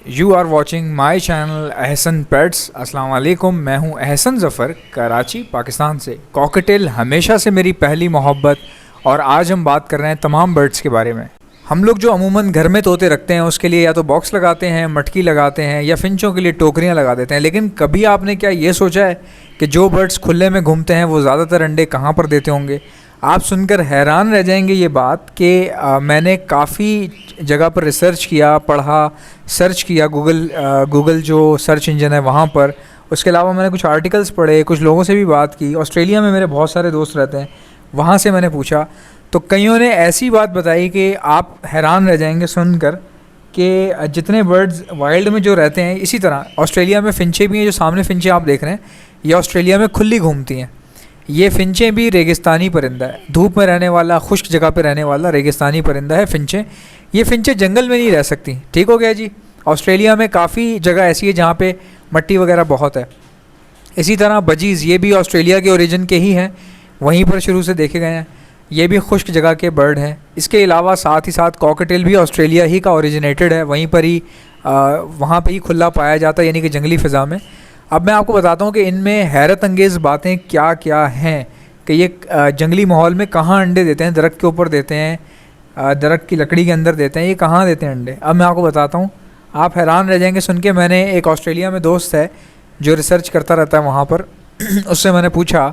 You are watching my channel Ahsan pets. अस्सलाम वालेकुम, मैं हूं अहसन ज़फ़र, कराची पाकिस्तान से। कॉकटेल हमेशा से मेरी पहली मोहब्बत, और आज हम बात कर रहे हैं तमाम बर्ड्स के बारे में। हम लोग जो अमूमन घर में तोते रखते हैं उसके लिए या तो बॉक्स लगाते हैं, मटकी लगाते हैं, या फिंचों के लिए टोकरियाँ लगा देते हैं। लेकिन कभी आपने क्या ये सोचा है कि जो बर्ड्स खुले में घूमते हैं वो ज़्यादातर अंडे कहाँ पर देते होंगे? आप सुनकर हैरान रह जाएंगे ये बात कि मैंने काफ़ी जगह पर रिसर्च किया, पढ़ा, सर्च किया गूगल जो सर्च इंजन है वहाँ पर। उसके अलावा मैंने कुछ आर्टिकल्स पढ़े, कुछ लोगों से भी बात की। ऑस्ट्रेलिया में मेरे बहुत सारे दोस्त रहते हैं, वहाँ से मैंने पूछा तो कईयों ने ऐसी बात बताई कि आप हैरान रह जाएंगे सुनकर कि जितने बर्ड्स वाइल्ड में जो रहते हैं, इसी तरह ऑस्ट्रेलिया में फिंचे भी हैं। जो सामने फिंचे आप देख रहे हैं ये ऑस्ट्रेलिया में खुली घूमती हैं। ये फिंचें भी रेगिस्तानी परिंदा है, धूप में रहने वाला, खुश्क जगह पे रहने वाला रेगिस्तानी परिंदा है फिंचें। ये फिंचें जंगल में नहीं रह सकती, ठीक हो गया जी। ऑस्ट्रेलिया में काफ़ी जगह ऐसी है जहाँ पे मट्टी वगैरह बहुत है। इसी तरह बजीज़, ये भी ऑस्ट्रेलिया के ओरिजिन के ही हैं, वहीं पर शुरू से देखे गए हैं। ये भी खुश्क जगह के बर्ड हैं। इसके अलावा साथ ही साथ कॉकटेल भी ऑस्ट्रेलिया ही का ओरिजिनेटेड है, वहीं पर ही वहाँ पर ही खुला पाया जाता है, यानी कि जंगली फ़िज़ा में। अब मैं आपको बताता हूँ कि इनमें हैरत अंगेज़ बातें क्या क्या हैं कि ये जंगली माहौल में कहाँ अंडे देते हैं। दरख्त के ऊपर देते हैं, दरख्त की लकड़ी के अंदर देते हैं, ये कहाँ देते हैं अंडे? अब मैं आपको बताता हूँ, आप हैरान रह जाएंगे सुन के। मैंने एक ऑस्ट्रेलिया में दोस्त है जो रिसर्च करता रहता है वहाँ पर उससे मैंने पूछा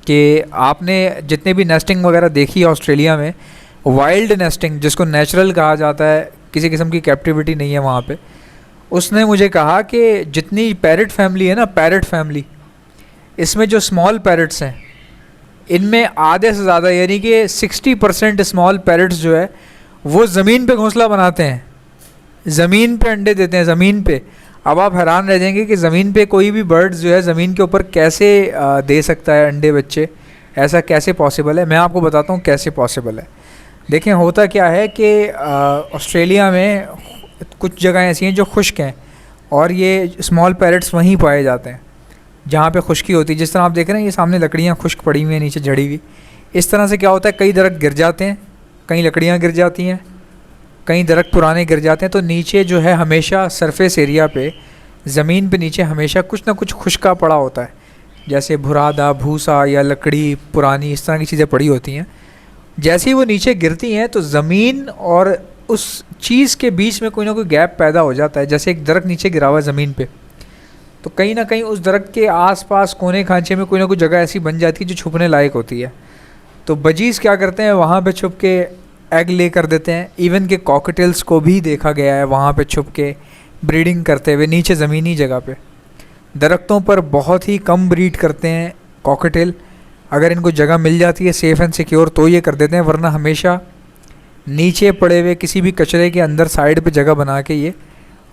कि आपने जितने भी नेस्टिंग वगैरह देखी है ऑस्ट्रेलिया में, वाइल्ड नेस्टिंग जिसको नेचुरल कहा जाता है, किसी किस्म की कैप्टिविटी नहीं है वहाँ पे। उसने मुझे कहा कि जितनी पैरट फैमिली है ना, पैरट फैमिली, इसमें जो स्मॉल पैरट्स हैं इनमें आधे से ज़्यादा यानी कि 60% स्मॉल पैरट्स जो है वो ज़मीन पे घोंसला बनाते हैं, ज़मीन पे अंडे देते हैं, ज़मीन पे। अब आप हैरान रह जाएंगे कि ज़मीन पे कोई भी बर्ड्स जो है ज़मीन के ऊपर कैसे दे सकता है अंडे बच्चे, ऐसा कैसे पॉसिबल है? मैं आपको बताता हूँ कैसे पॉसिबल है। देखें, होता क्या है कि ऑस्ट्रेलिया में कुछ जगह ऐसी हैं जो खुश्क हैं और ये स्मॉल पैरट्स वहीं पाए जाते हैं जहाँ पे खुश्की होती है। जिस तरह आप देख रहे हैं ये सामने लकड़ियाँ खुश्क पड़ी हुई हैं, नीचे झड़ी हुई। इस तरह से क्या होता है, कई दरख्त गिर जाते हैं, कई लकड़ियाँ गिर जाती हैं, कई दरख्त पुराने गिर जाते हैं, तो नीचे जो है हमेशा सरफेस एरिया पे, ज़मीन पे नीचे हमेशा कुछ ना कुछ खुश्का पड़ा होता है, जैसे भुरादा, भूसा या लकड़ी पुरानी, इस तरह की चीज़ें पड़ी होती हैं। जैसे ही वो नीचे गिरती हैं तो ज़मीन और उस चीज़ के बीच में कोई ना कोई गैप पैदा हो जाता है। जैसे एक दरख्त नीचे गिरा हुआ है ज़मीन पे, तो कहीं ना कहीं उस दरख्त के आसपास कोने खांचे में कोई ना कोई जगह ऐसी बन जाती है जो छुपने लायक होती है। तो बजीज़ क्या करते हैं, वहाँ पे छुप के एग ले कर देते हैं। इवन के कॉकटेल्स को भी देखा गया है वहाँ पे छुप के ब्रीडिंग करते हुए नीचे ज़मीनी जगह पे। दरख्तों पर बहुत ही कम ब्रीड करते हैं कॉकटेल। अगर इनको जगह मिल जाती है सेफ़ एंड सिक्योर तो ये कर देते हैं, वरना हमेशा नीचे पड़े हुए किसी भी कचरे के अंदर साइड पे जगह बना के ये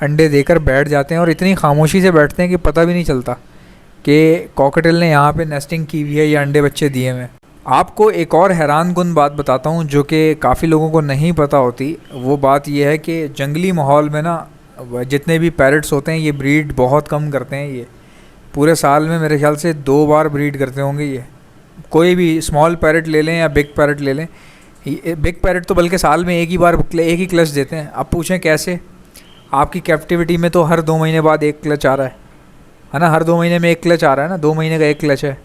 अंडे देकर बैठ जाते हैं। और इतनी खामोशी से बैठते हैं कि पता भी नहीं चलता कि कॉकटेल ने यहाँ पे नेस्टिंग की हुई है या अंडे बच्चे दिए हुए हैं। आपको एक और हैरान कुन बात बताता हूँ जो कि काफ़ी लोगों को नहीं पता होती। वो बात ये है कि जंगली माहौल में ना जितने भी पैरट्स होते हैं ये ब्रीड बहुत कम करते हैं। ये पूरे साल में मेरे ख्याल से 2 बार ब्रीड करते होंगे ये। कोई भी स्मॉल पैरट ले लें या बिग पैरट ले लें, बिग पैरट तो बल्कि साल में एक ही क्लच देते हैं। अब पूछें कैसे? आपकी कैप्टिविटी में तो हर 2 महीने बाद एक क्लच आ रहा है ना, हर 2 महीने में एक क्लच आ रहा है ना, 2 महीने का एक क्लच है।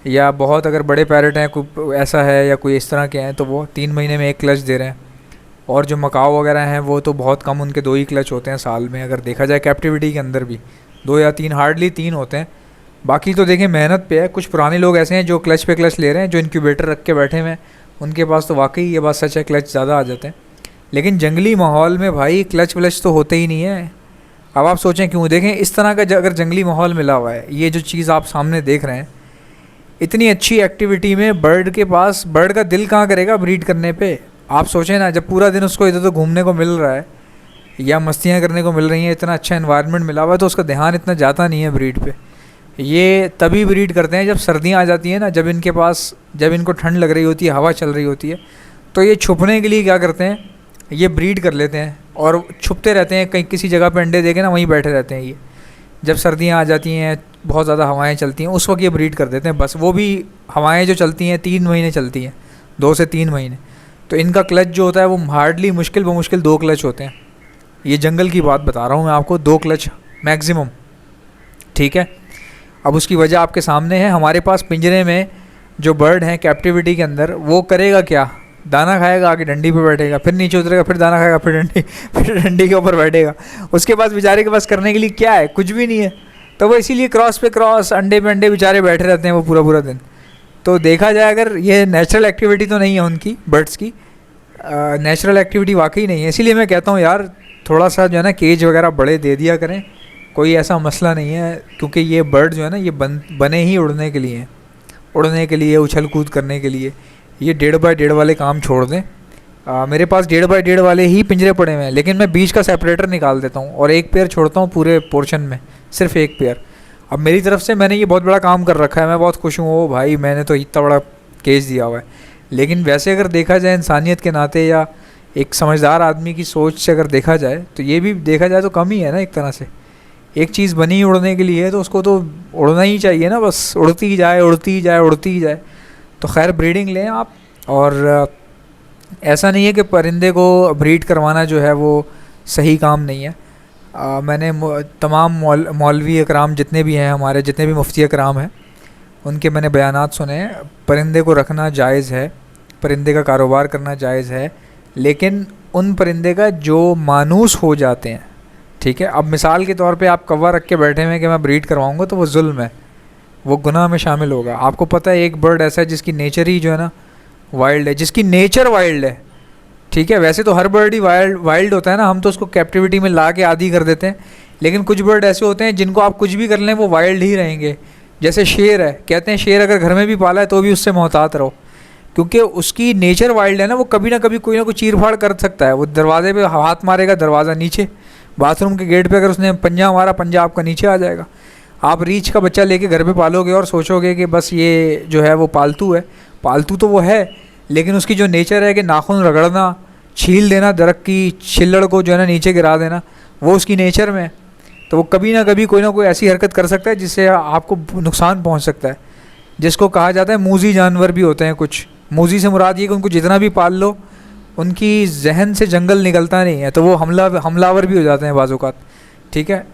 या बहुत अगर बड़े पैरट हैं, कोई ऐसा है या कोई इस तरह के हैं, तो वो 3 महीने में एक क्लच दे रहे हैं। और जो मकाओ वगैरह हैं वो तो बहुत कम, उनके 2 ही क्लच होते हैं साल में। अगर देखा जाए कैप्टिविटी के अंदर भी 2 या 3, हार्डली 3 होते हैं। बाकी तो देखें मेहनत पे है। कुछ पुराने लोग ऐसे हैं जो क्लच पे क्लच ले रहे हैं, जो इंक्यूबेटर रख के बैठे हुए हैं, उनके पास तो वाकई ये बात सच है, क्लच ज़्यादा आ जाते हैं। लेकिन जंगली माहौल में भाई क्लच व्लच तो होते ही नहीं है। अब आप सोचें क्यों? देखें, इस तरह का अगर जंगली माहौल मिला हुआ है, ये जो चीज़ आप सामने देख रहे हैं, इतनी अच्छी एक्टिविटी में बर्ड के पास, बर्ड का दिल कहाँ करेगा ब्रीड करने पे? आप सोचें ना, जब पूरा दिन उसको इधर तो घूमने को मिल रहा है या मस्तियाँ करने को मिल रही हैं, इतना अच्छा एनवायरनमेंट मिला हुआ है, तो उसका ध्यान इतना जाता नहीं है ब्रीड पे। ये तभी ब्रीड करते हैं जब सर्दियाँ आ जाती हैं ना, जब इनको ठंड लग रही होती है, हवा चल रही होती है, तो ये छुपने के लिए क्या करते हैं, ये ब्रीड कर लेते हैं और छुपते रहते हैं कहीं किसी जगह पे अंडे देके ना, वहीं बैठे रहते हैं ये। जब सर्दियाँ आ जाती हैं, बहुत ज़्यादा हवाएं चलती हैं, उस वक्त ये ब्रीड कर देते हैं बस। वो भी हवाएं जो चलती हैं 3 महीने चलती हैं, 2 से 3 महीने। तो इनका क्लच जो होता है वो हार्डली मुश्किल 2 क्लच होते हैं। ये जंगल की बात बता रहा हूँ मैं आपको, 2 क्लच मैक्सिमम, ठीक है। अब उसकी वजह आपके सामने है। हमारे पास पिंजरे में जो बर्ड हैं कैप्टिविटी के अंदर, वो करेगा क्या, दाना खाएगा, आगे डंडी पे बैठेगा, फिर नीचे उतरेगा, फिर दाना खाएगा, फिर डंडी के ऊपर बैठेगा। उसके पास बेचारे के पास करने के लिए क्या है, कुछ भी नहीं है। तो वो इसीलिए क्रॉस पे क्रॉस, अंडे पे अंडे बेचारे बैठे रहते हैं वो पूरा पूरा दिन। तो देखा जाए अगर ये नेचुरल एक्टिविटी तो नहीं है उनकी, बर्ड्स की नेचुरल एक्टिविटी वाकई नहीं है। इसीलिए मैं कहता हूँ यार थोड़ा सा जो है ना केज वगैरह बड़े दे दिया करें, कोई ऐसा मसला नहीं है। क्योंकि ये बर्ड जो है ना ये बने ही उड़ने के लिए हैं, उड़ने के लिए, उछल कूद करने के लिए। ये 1.5 बाय 1.5 वाले काम छोड़ दें। मेरे पास 1.5 बाय 1.5 वाले ही पिंजरे पड़े हुए हैं, लेकिन मैं बीच का सेपरेटर निकाल देता हूँ और एक पेयर छोड़ता हूँ पूरे पोर्शन में, सिर्फ एक पेयर। अब मेरी तरफ से मैंने ये बहुत बड़ा काम कर रखा है, मैं बहुत खुश हूँ। ओ भाई मैंने तो इतना बड़ा केज दिया हुआ है। लेकिन वैसे अगर देखा जाए इंसानियत के नाते या एक समझदार आदमी की सोच से अगर देखा जाए, तो ये भी देखा जाए तो कम ही है ना एक तरह से। एक चीज़ बनी उड़ने के लिए है तो उसको तो उड़ना ही चाहिए ना, बस उड़ती ही जाए, उड़ती ही जाए, उड़ती ही जाए। तो खैर ब्रीडिंग लें आप। और ऐसा नहीं है कि परिंदे को ब्रीड करवाना जो है वो सही काम नहीं है। मैंने तमाम मौलवी अकराम जितने भी हैं हमारे, जितने भी मुफ्ती अकराम हैं, उनके मैंने बयानात सुने हैं। परिंदे को रखना जायज़ है, परिंदे का कारोबार करना जायज़ है, लेकिन उन परिंदे का जो मानूस हो जाते हैं, ठीक है। अब मिसाल के तौर पे आप कौवा रख के बैठे हुए हैं कि मैं ब्रीड करवाऊँगा, तो वो जुल्म है, वो गुनाह में शामिल होगा। आपको पता है एक बर्ड ऐसा है जिसकी नेचर ही जो है ना वाइल्ड है, जिसकी नेचर वाइल्ड है, ठीक है। वैसे तो हर बर्ड ही वाइल्ड होता है ना, हम तो उसको कैप्टिविटी में ला के आदी कर देते हैं। लेकिन कुछ बर्ड ऐसे होते हैं जिनको आप कुछ भी कर लें वो वाइल्ड ही रहेंगे। जैसे शेर है, कहते हैं शेर अगर घर में भी पाला है तो भी उससे मोहतात रहो, क्योंकि उसकी नेचर वाइल्ड है ना। वो कभी ना कभी कोई ना कोई चीर फाड़ कर सकता है। वो दरवाजे पे हाथ मारेगा, दरवाज़ा नीचे, बाथरूम के गेट पे अगर उसने पंजा मारा, पंजा आपका नीचे आ जाएगा। आप रीछ का बच्चा लेके घर पे पालोगे और सोचोगे कि बस ये जो है वो पालतू है, पालतू तो वो है, लेकिन उसकी जो नेचर है कि नाखून रगड़ना, छील देना, दरख्त की छिल्लड़ को जो है ना नीचे गिरा देना, वो उसकी नेचर में है। तो वो कभी ना कभी कोई ना कोई ऐसी हरकत कर सकता है जिससे आपको नुकसान पहुंच सकता है, जिसको कहा जाता है मूजी जानवर भी होते हैं कुछ। मूजी से मुराद ये कि उनको जितना भी पाल लो उनकी जहन से जंगल निकलता नहीं है, तो वो हमलावर भी हो जाते हैं बाज़-औक़ात, ठीक है।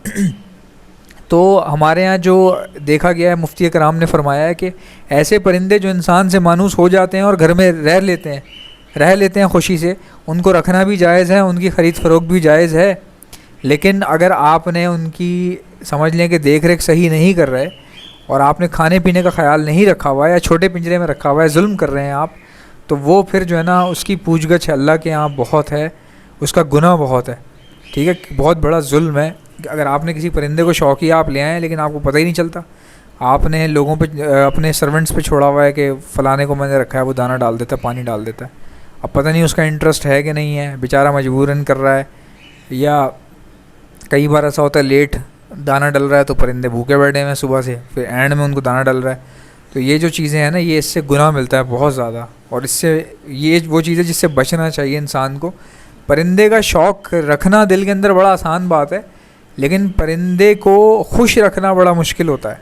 तो हमारे यहाँ जो देखा गया है, मुफ्ती कराम ने फरमाया है कि ऐसे परिंदे जो इंसान से मानूस हो जाते हैं और घर में रह लेते हैं खुशी से, उनको रखना भी जायज़ है, उनकी ख़रीद फ़रोख्त भी जायज़ है। लेकिन अगर आपने उनकी समझ लें कि देख रेख सही नहीं कर रहे और आपने खाने पीने का ख्याल नहीं रखा हुआ है या छोटे पिंजरे में रखा हुआ है, जुल्म कर रहे हैं आप, तो वो फिर जो है ना उसकी पूछगछ अल्लाह के यहाँ बहुत है, उसका गुनाह बहुत है, ठीक है। बहुत बड़ा जुल्म है। अगर आपने किसी परिंदे को शौकिया आप ले आए हैं लेकिन आपको पता ही नहीं चलता, आपने लोगों पे, अपने सर्वेंट्स पे छोड़ा हुआ है कि फ़लाने को मैंने रखा है, वो दाना डाल देता है, पानी डाल देता है। अब पता नहीं उसका इंटरेस्ट है कि नहीं है, बेचारा मजबूरन कर रहा है, या कई बार ऐसा होता है लेट दाना डल रहा है तो परिंदे भूखे बैठे हैं सुबह से, फिर एंड में उनको दाना डल रहा है। तो ये जो चीज़ें हैं ना, ये इससे गुनाह मिलता है बहुत ज़्यादा, और इससे ये वो चीज़ें जिससे बचना चाहिए इंसान को। परिंदे का शौक़ रखना दिल के अंदर बड़ा आसान बात है, लेकिन परिंदे को खुश रखना बड़ा मुश्किल होता है।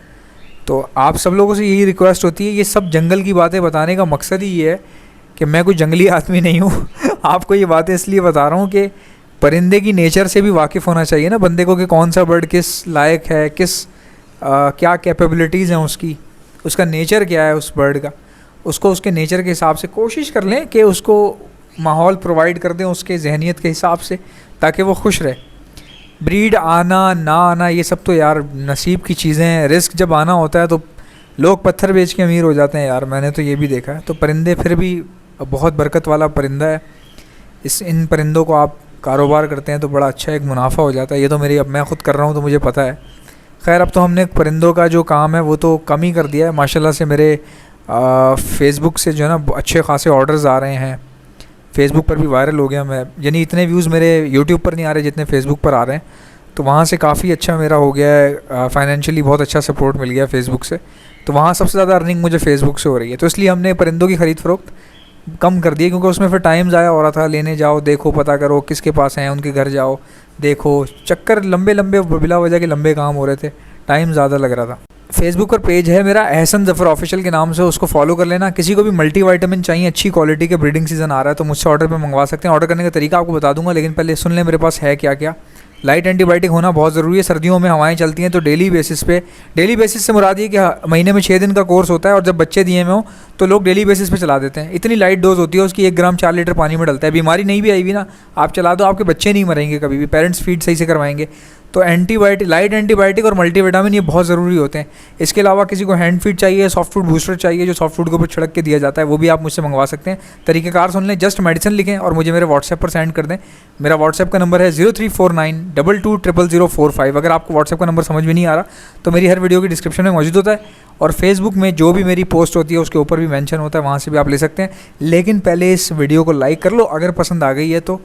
तो आप सब लोगों से यही रिक्वेस्ट होती है, ये सब जंगल की बातें बताने का मकसद ही ये है कि मैं कोई जंगली आदमी नहीं हूँ आपको ये बातें इसलिए बता रहा हूँ कि परिंदे की नेचर से भी वाकिफ़ होना चाहिए ना बंदे को, कि कौन सा बर्ड किस लायक है, क्या कैपेबिलिटीज़ हैं उसकी, उसका नेचर क्या है उस बर्ड का। उसको उसके नेचर के हिसाब से कोशिश कर लें कि उसको माहौल प्रोवाइड कर दें उसके जहनीत के हिसाब से, ताकि वो खुश रहे। ब्रीड आना ना आना ये सब तो यार नसीब की चीज़ें हैं। रिस्क जब आना होता है तो लोग पत्थर बेच के अमीर हो जाते हैं यार, मैंने तो ये भी देखा है। तो परिंदे फिर भी बहुत बरकत वाला परिंदा है। इन परिंदों को आप कारोबार करते हैं तो बड़ा अच्छा एक मुनाफा हो जाता है। ये तो मेरी, अब मैं ख़ुद कर रहा हूँ तो मुझे पता है। खैर अब तो हमने परिंदों का जो काम है वो तो कम ही कर दिया है माशाल्लाह से। मेरे फेसबुक से जो है ना अच्छे खासे ऑर्डर्स आ रहे हैं, फेसबुक पर भी वायरल हो गया मैं, यानी इतने व्यूज़ मेरे यूट्यूब पर नहीं आ रहे जितने फेसबुक पर आ रहे हैं। तो वहाँ से काफ़ी अच्छा मेरा हो गया है, फाइनेंशियली बहुत अच्छा सपोर्ट मिल गया फेसबुक से। तो वहाँ सबसे ज़्यादा अर्निंग मुझे फेसबुक से हो रही है। तो इसलिए हमने परिंदों की ख़रीद फ़रोख्त कम कर दिए, क्योंकि उसमें फिर टाइम ज़ाया हो रहा था। लेने जाओ, देखो, पता करो किसके पास हैं, उनके घर जाओ, देखो, चक्कर लंबे लंबे बिला वजह के लंबे काम हो रहे थे, टाइम ज़्यादा लग रहा था। फेसबुक पर पेज है मेरा एहसन ज़फ़र ऑफिशियल के नाम से, उसको फॉलो कर लेना। किसी को भी मल्टी वाइटामिन चाहिए अच्छी क्वालिटी के, ब्रीडिंग सीजन आ रहा है तो मुझसे ऑर्डर पे मंगवा सकते हैं। ऑर्डर करने का तरीका आपको बता दूंगा, लेकिन पहले सुन लें मेरे पास है क्या क्या। लाइट एंटीबायोटिक होना बहुत ज़रूरी है। सर्दियों में हवाएं चलती हैं तो डेली बेसिस से मुराद ये कि महीने में 6 दिन का कोर्स होता है, और जब बच्चे दिए में हो तो लोग डेली बेसिस पे चला देते हैं। इतनी लाइट डोज होती है उसकी, 1 ग्राम 4 लीटर पानी में डलता है। बीमारी नहीं भी आई हुई ना, आप चला दो, आपके बच्चे नहीं मरेंगे कभी भी, पेरेंट्स फीड सही से करवाएंगे। तो एंटीबायोटिक, लाइट एंटीबायोटिक और मल्टीविटामिन ये बहुत ज़रूरी होते हैं। इसके अलावा किसी को हैंड फीड चाहिए, सॉफ्ट फूड बूस्टर चाहिए जो सॉफ्ट फूड के ऊपर छिड़क के दिया जाता है, वो भी आप मुझसे मंगवा सकते हैं। तरीक़ेकार सुन लें, जस्ट मेडिसिन लिखें और मुझे मेरे व्हाट्सएप पर सेंड कर दें। मेरा व्हाट्सएप का नंबर है 034922000045। अगर आपको व्हाट्सएप का नंबर समझ में नहीं आ रहा तो मेरी हर वीडियो की डिस्क्रिप्शन में मौजूद होता है, और फेसबुक में जो भी मेरी पोस्ट होती है उसके ऊपर भी मेंशन होता है, वहाँ से भी आप ले सकते हैं। लेकिन पहले इस वीडियो को लाइक कर लो अगर पसंद आ गई है तो,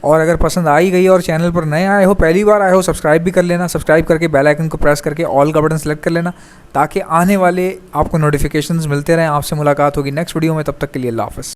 और अगर पसंद आ ही गई है और चैनल पर नए आए हो, पहली बार आए हो, सब्सक्राइब भी कर लेना। सब्सक्राइब करके बेल आइकन को प्रेस करके ऑल का बटन सेलेक्ट कर लेना, ताकि आने वाले आपको नोटिफिकेशंस मिलते रहें। आपसे मुलाकात होगी नेक्स्ट वीडियो में, तब तक के लिए अल्लाह हाफ़िज़।